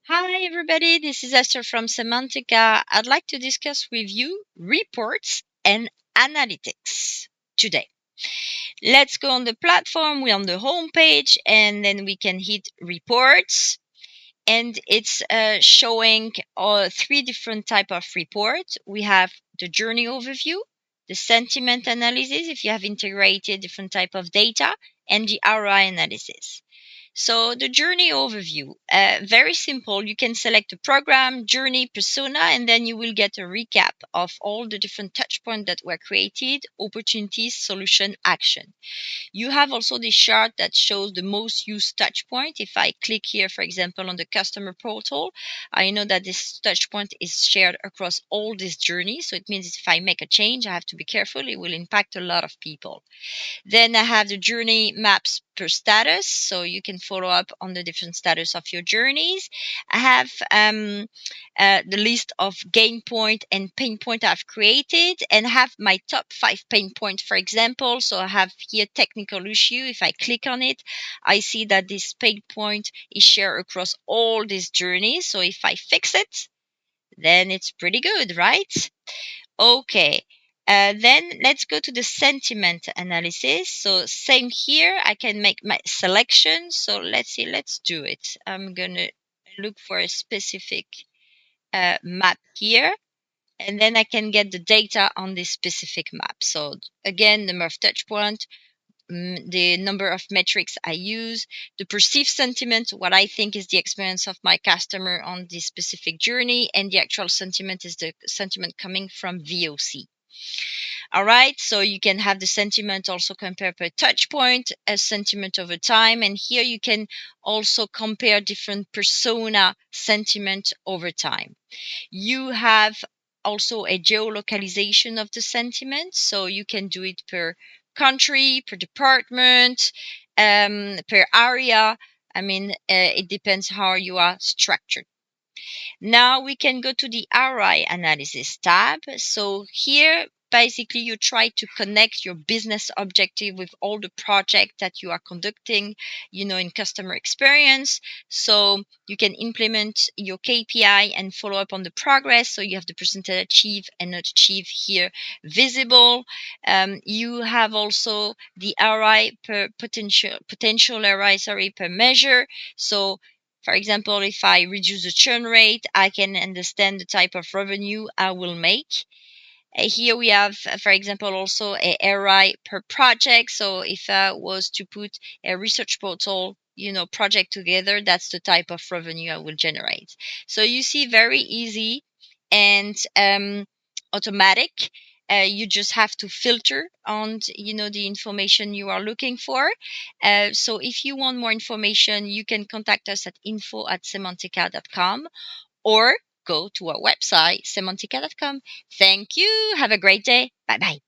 Hi, everybody. This is Esther from Cemantica. I'd like to discuss with you reports and analytics today. Let's go on the platform. We're on the home page, and then we can hit reports. And it's showing three different type of reports. We have the journey overview, the sentiment analysis, if you have integrated different type of data, and the ROI analysis. So the journey overview, very simple. You can select a program, journey, persona, and then you will get a recap of all the different touch points that were created, opportunities, solution, action. You have also this chart that shows the most used touch point. If I click here, for example, on the customer portal, I know that this touch point is shared across all this journey. So it means if I make a change, I have to be careful. It will impact a lot of people. Then I have the journey maps per status, so you can follow up on the different status of your journeys. I have the list of gain point and pain point I've created, and have my top 5 pain point, for example. So I have here technical issue. If I click on it, I see that this pain point is shared across all these journeys. So if I fix it, then it's pretty good, right? Okay. Then let's go to the sentiment analysis. So same here, I can make my selection. So let's see, let's do it. I'm going to look for a specific map here, and then I can get the data on this specific map. So again, number of touch point, the number of metrics I use, the perceived sentiment, what I think is the experience of my customer on this specific journey, and the actual sentiment is the sentiment coming from VOC. All right, so you can have the sentiment also compare per touch point, a sentiment over time, and here you can also compare different persona sentiment over time. You have also a geolocalization of the sentiment, so you can do it per country, per department, per area. I mean, it depends how you are structured. Now we can go to the ROI analysis tab. So here, basically, you try to connect your business objective with all the project that you are conducting, in customer experience. So you can implement your KPI and follow up on the progress. So you have the percentage achieved and not achieved here visible. You have also the ROI per potential ROI, per measure. So for example, if I reduce the churn rate, I can understand the type of revenue I will make. Here we have, for example, also a ROI per project. So if I was to put a research portal, project together, that's the type of revenue I will generate. So you see, very easy and automatic. You just have to filter on, the information you are looking for. So if you want more information, you can contact us at info@cemantica.com or go to our website, cemantica.com. Thank you. Have a great day. Bye bye.